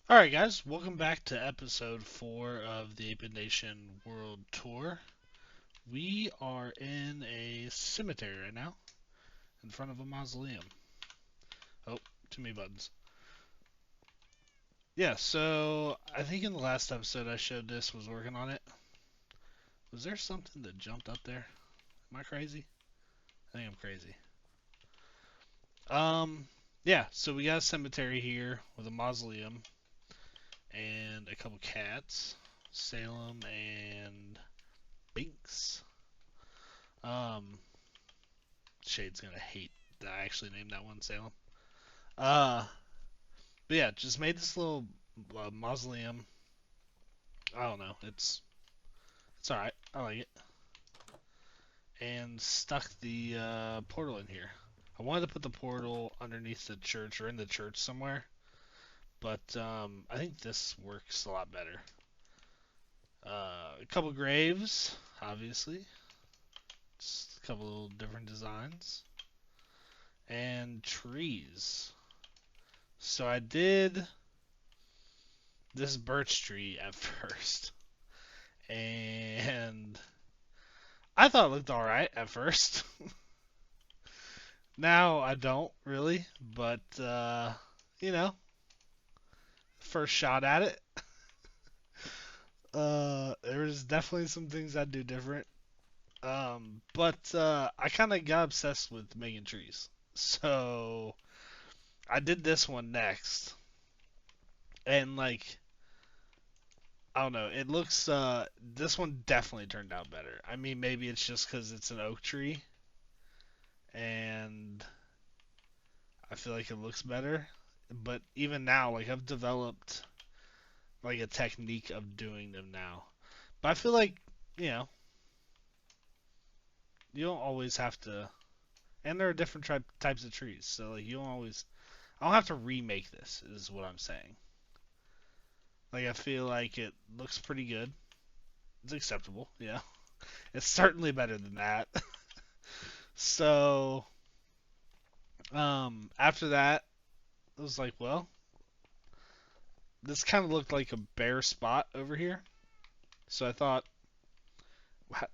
Alright, guys, welcome back to episode 4 of the Ape Nation World Tour. We are in a cemetery right now, in front of a mausoleum. Oh, too many buttons. Yeah, so I think in the last episode I showed this, was working on it. Was there something that jumped up there? Am I crazy? I think I'm crazy. Yeah, so we got a cemetery here with a mausoleum and a couple cats, Salem and Binks. Um, Shade's gonna hate that I actually named that one Salem. Uh, but yeah, just made this little mausoleum. I don't know. It's all right. I like it. And stuck the portal in here. I wanted to put the portal underneath the church or in the church somewhere, but I think this works a lot better. A couple graves, obviously. Just a couple little different designs. And trees. So I did this birch tree at first, and I thought it looked alright at first. Now I don't really, but you know, first shot at it. There's definitely some things I'd do different. But I kind of got obsessed with making trees, so I did this one next, and like I don't know, it looks this one definitely turned out better. I mean, maybe it's just because it's an oak tree, and I feel like it looks better. But even now, like I've developed like a technique of doing them now. But I feel like, you know, you don't always have to, and there are different types of trees. So like you don't always, I don't have to remake this. Is what I'm saying. Like I feel like it looks pretty good. It's acceptable. Yeah, it's certainly better than that. So after that, it was like, well, this kind of looked like a bare spot over here. So I thought,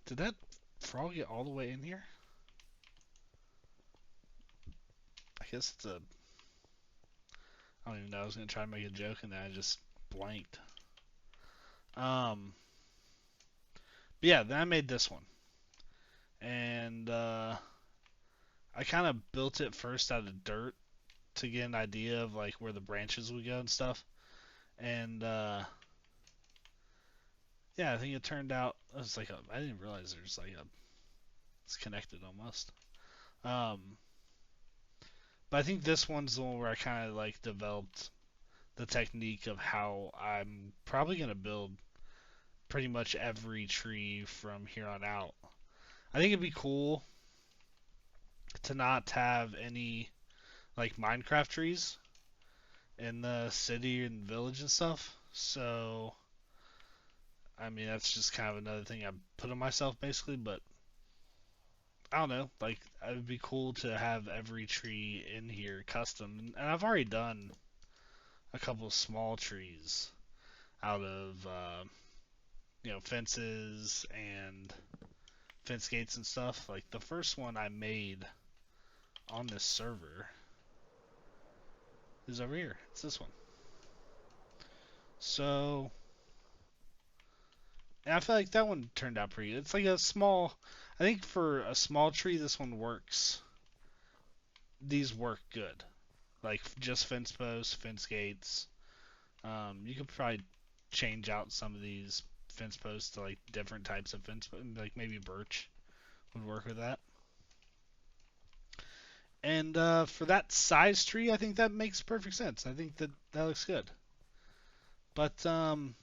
did that frog get all the way in here? I guess it's a. I don't even know. I was gonna try to make a joke and then I just blanked. Um, but yeah, then I made this one, and I kind of built it first out of dirt to get an idea of like where the branches would go and stuff. And yeah, I think it turned out. It was like I didn't realize there's like a. It's connected almost. Um, but I think this one's the one where I kind of like developed the technique of how I'm probably gonna build pretty much every tree from here on out. I think it'd be cool to not have any like Minecraft trees in the city and village and stuff. So, I mean, that's just kind of another thing I put on myself basically, but I don't know. Like, it would be cool to have every tree in here custom. And I've already done a couple of small trees out of, fences and fence gates and stuff. Like, the first one I made on this server is over here. It's this one. So, and I feel like that one turned out pretty good. It's like a small, I think for a small tree, this one works. These work good. Like just fence posts, fence gates. You could probably change out some of these fence posts to like different types of fence, like maybe birch would work with that. And for that size tree, I think that makes perfect sense. I think that looks good. But then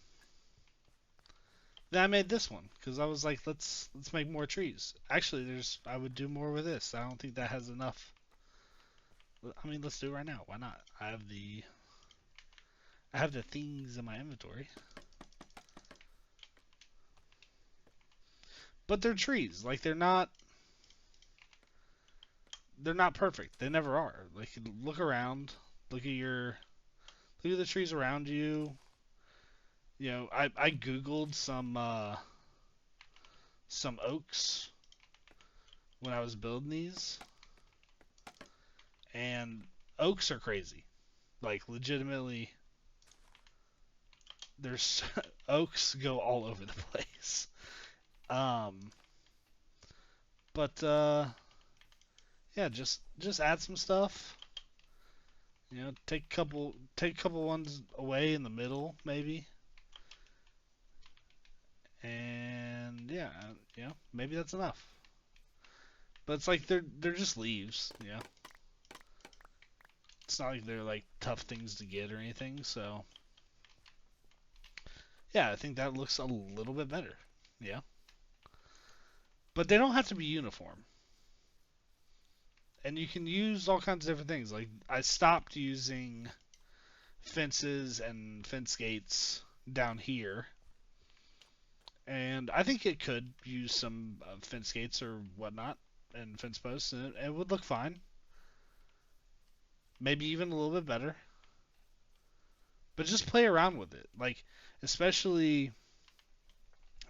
I made this one because I was like, let's make more trees. Actually, I would do more with this. I don't think that has enough. I mean, let's do it right now. Why not? I have the things in my inventory, but they're trees. Like they're not perfect. They never are. Like look around, look at your Look at the trees around you. You know, I googled some oaks when I was building these, and oaks are crazy. Like legitimately, there's oaks go all over the place. Um, but yeah, just add some stuff. You know, take a couple ones away in the middle maybe, and yeah, you know, maybe that's enough. But it's like they're just leaves. You know, it's not like they're like tough things to get or anything. So yeah, I think that looks a little bit better. Yeah, but they don't have to be uniform. And you can use all kinds of different things. Like I stopped using fences and fence gates down here, and I think it could use some fence gates or whatnot and fence posts, and it would look fine. Maybe even a little bit better. But just play around with it. Like especially,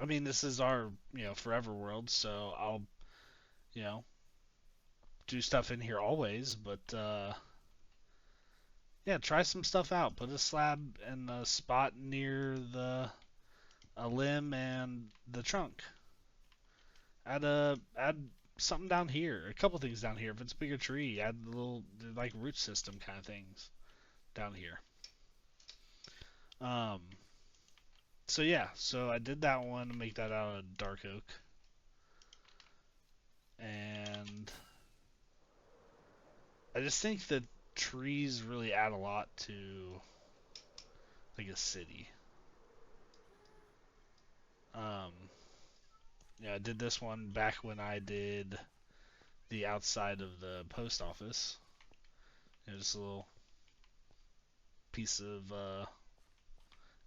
I mean, this is our forever world, so I'll you know do stuff in here always, but yeah, try some stuff out. Put a slab in a spot near the a limb and the trunk. Add something down here. A couple things down here. If it's a bigger tree, add the little like root system kind of things down here. Um. So yeah. So I did that one to make that out of dark oak, and I just think that trees really add a lot to like a city. Um. Yeah, I did this one back when I did the outside of the post office. It was a little piece of I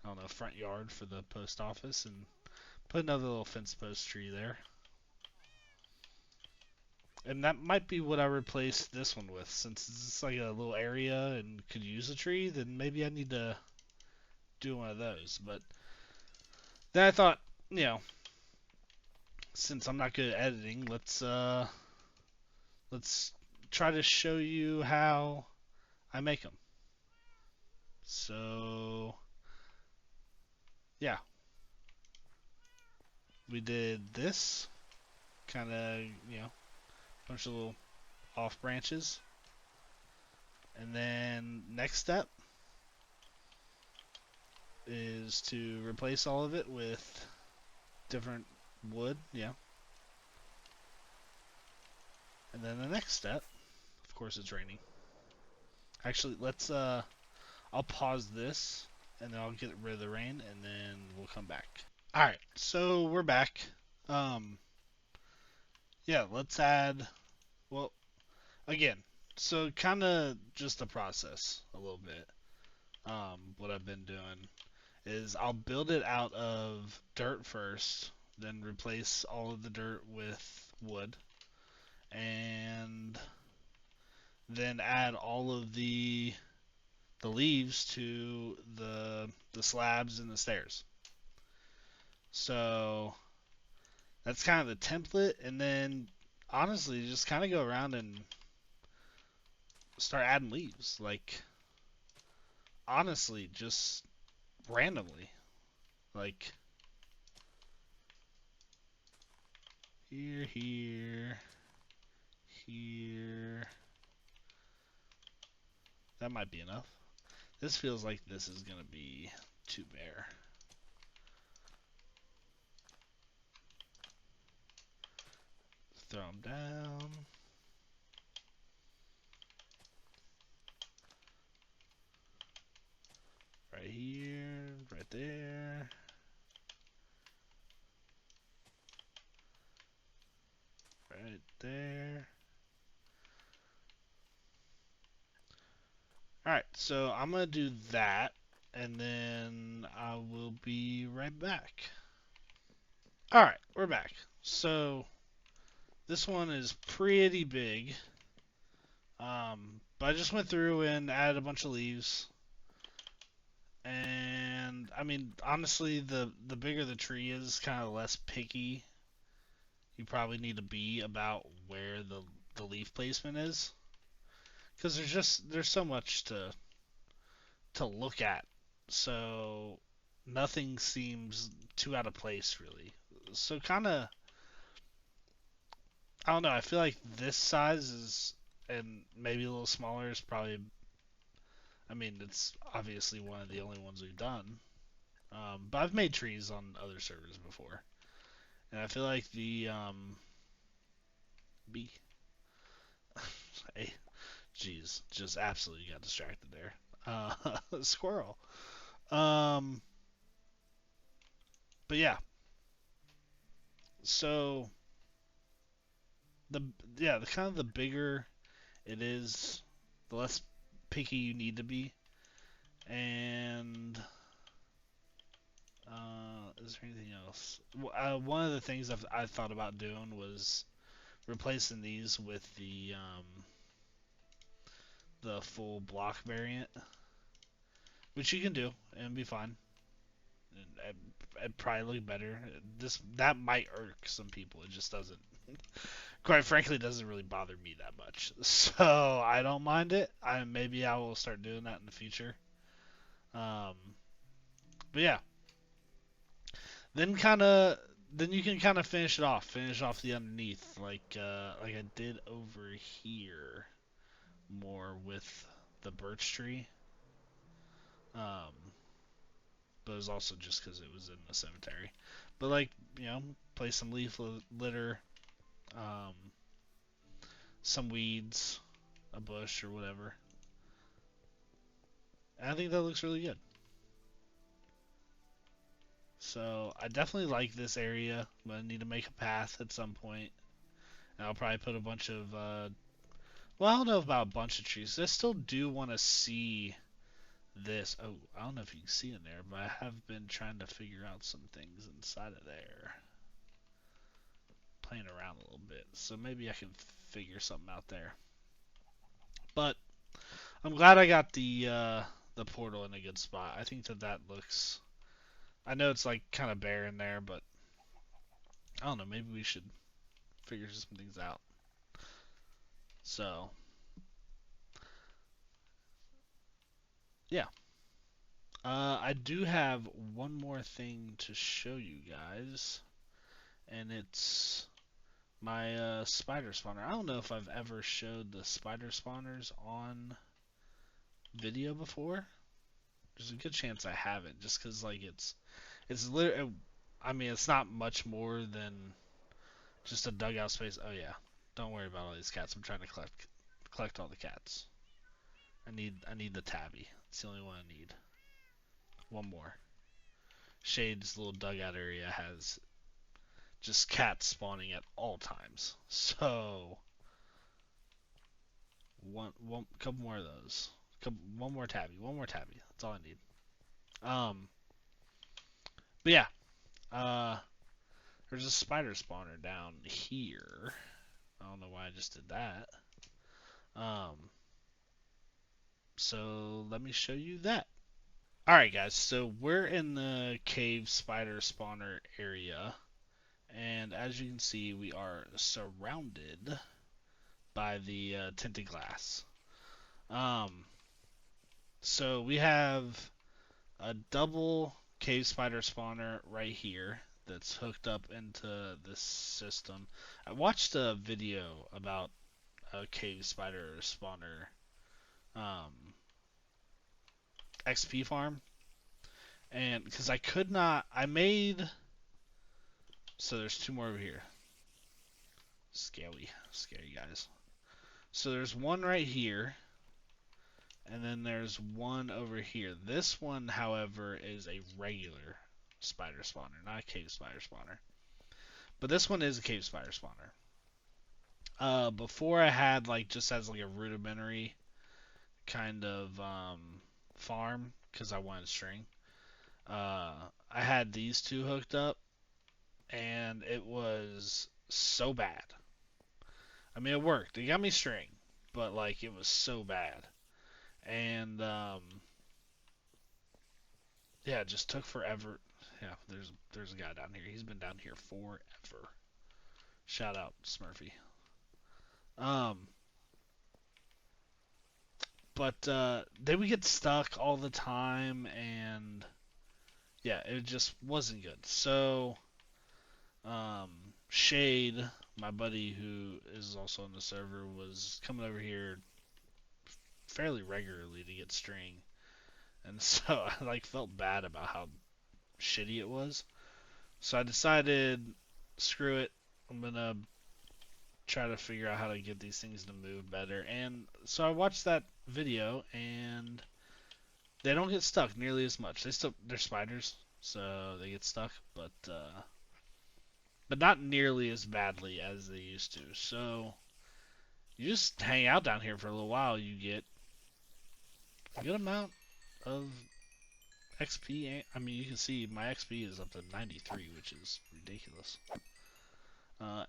don't know, front yard for the post office, and put another little fence post tree there. And that might be what I replaced this one with, since it's like a little area and could use a tree. Then maybe I need to do one of those. But then I thought, you know, since I'm not good at editing, let's try to show you how I make them. So yeah, we did this kind of, bunch of little off branches. And then next step is to replace all of it with different wood, yeah. And then the next step, of course it's raining. Actually, I'll pause this and then I'll get rid of the rain and then we'll come back. Alright, so we're back. Um, yeah, let's add, well, again, so kind of just the process a little bit. What I've been doing is I'll build it out of dirt first, then replace all of the dirt with wood, and then add all of the leaves to the slabs and the stairs. So that's kind of the template, and then honestly just kind of go around and start adding leaves. Like honestly, just randomly. Like here, here, here. That might be enough. This feels like this is gonna be too bare. Throw them down. Right here, right there. Right there. Alright, so I'm gonna do that, and then I will be right back. Alright, we're back. So, this one is pretty big. But I just went through and added a bunch of leaves. And I mean, honestly, the bigger the tree is, kind of less picky you probably need to be about where the leaf placement is, because there's so much to look at. So nothing seems too out of place really. So kind of, I don't know. I feel like this size is, and maybe a little smaller is probably. I mean, it's obviously one of the only ones we've done. But I've made trees on other servers before, and I feel like the B. Hey, jeez, just absolutely got distracted there. Squirrel. Um, but yeah, so the the kind of the bigger it is, the less picky you need to be. And is there anything else? One of the things I thought about doing was replacing these with the full block variant, which you can do and be fine. It'd probably look better. That might irk some people. It just doesn't. Quite frankly, doesn't really bother me that much. So I don't mind it. Maybe I will start doing that in the future. Um, but yeah, then then you can kind of finish off the underneath like I did over here, more with the birch tree. Um, but it was also just because it was in the cemetery. But like, place some leaf litter, um, some weeds, a bush or whatever. And I think that looks really good. So I definitely like this area. I'm gonna need to make a path at some point, and I'll probably put a bunch of well, I don't know about a bunch of trees. I still do want to see this. Oh, I don't know if you can see in there, but I have been trying to figure out some things inside of there, playing around a little bit. So maybe I can figure something out there. But I'm glad I got the portal in a good spot. I think that looks. I know it's like kind of bare in there, but I don't know. Maybe we should figure some things out. So yeah, I do have one more thing to show you guys, and it's my spider spawner. I don't know if I've ever showed the spider spawners on video before. There's a good chance I haven't, just because like it's literally. I mean, it's not much more than just a dugout space. Oh yeah, don't worry about all these cats. I'm trying to collect all the cats. I need the tabby. It's the only one I need. One more. Shade's little dugout area has just cats spawning at all times. So one couple more of those. One more tabby. One more tabby. That's all I need. Um, but yeah. Uh, there's a spider spawner down here. I don't know why I just did that. Um, so let me show you that. Alright guys, so we're in the cave spider spawner area, and as you can see we are surrounded by the tinted glass. Um, so we have a double cave spider spawner right here that's hooked up into this system. I watched a video about a cave spider spawner um, XP farm, and because I could not, I made. So there's two more over here. Scary guys. So there's one right here, and then there's one over here. This one, however, is a regular spider spawner, not a cave spider spawner. But this one is a cave spider spawner. Before I had like just as like a rudimentary kind of farm because I wanted string. I had these two hooked up, and it was so bad. I mean, it worked. It got me string, but like it was so bad. And yeah, it just took forever. Yeah, there's a guy down here. He's been down here forever. Shout out Smurfy. Um, but they would get stuck all the time, and yeah, it just wasn't good. So, um, Shade, my buddy who is also on the server, was coming over here fairly regularly to get string, and so I like felt bad about how shitty it was. So I decided, screw it, I'm gonna try to figure out how to get these things to move better. And so I watched that video, and they don't get stuck nearly as much. They're spiders, so they get stuck, but not nearly as badly as they used to. So you just hang out down here for a little while, you get a good amount of XP. I mean, you can see my XP is up to 93, which is ridiculous.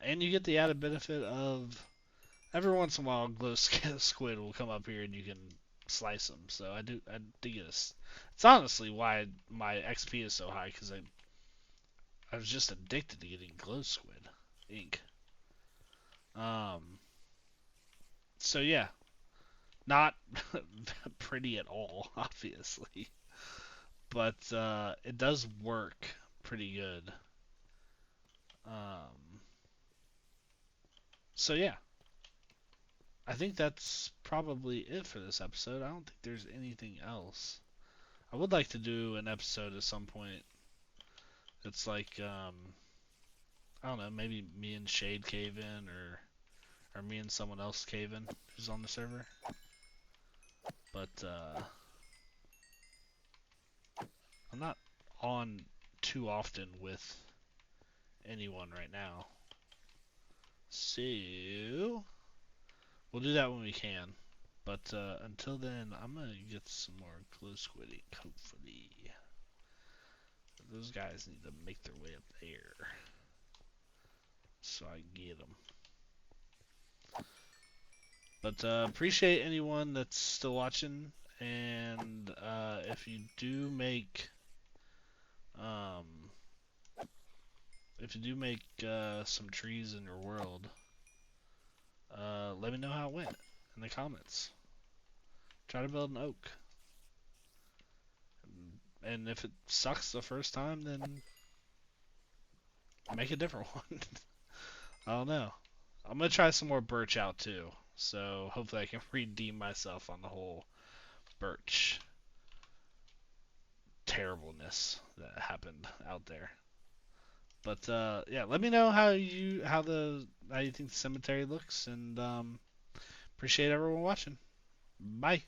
And you get the added benefit of every once in a while, glow squid will come up here and you can slice them. So I do get this. It's honestly why my XP is so high, because I was just addicted to getting glow squid ink. Um, so yeah, not pretty at all, obviously, but it does work pretty good. Um, so yeah, I think that's probably it for this episode. I don't think there's anything else. I would like to do an episode at some point. It's like I don't know, maybe me and Shade cave in, or me and someone else cave in who's on the server. But I'm not on too often with anyone right now. So we'll do that when we can. But until then, I'm gonna get some more glow squid ink, hopefully. Those guys need to make their way up there, so I get them. But appreciate anyone that's still watching, and if you do make um, some trees in your world, let me know how it went in the comments. Try to build an oak, and if it sucks the first time, then make a different one. I don't know. I'm gonna try some more birch out too, so hopefully I can redeem myself on the whole birch terribleness that happened out there. But yeah, let me know how you think the cemetery looks, and appreciate everyone watching. Bye.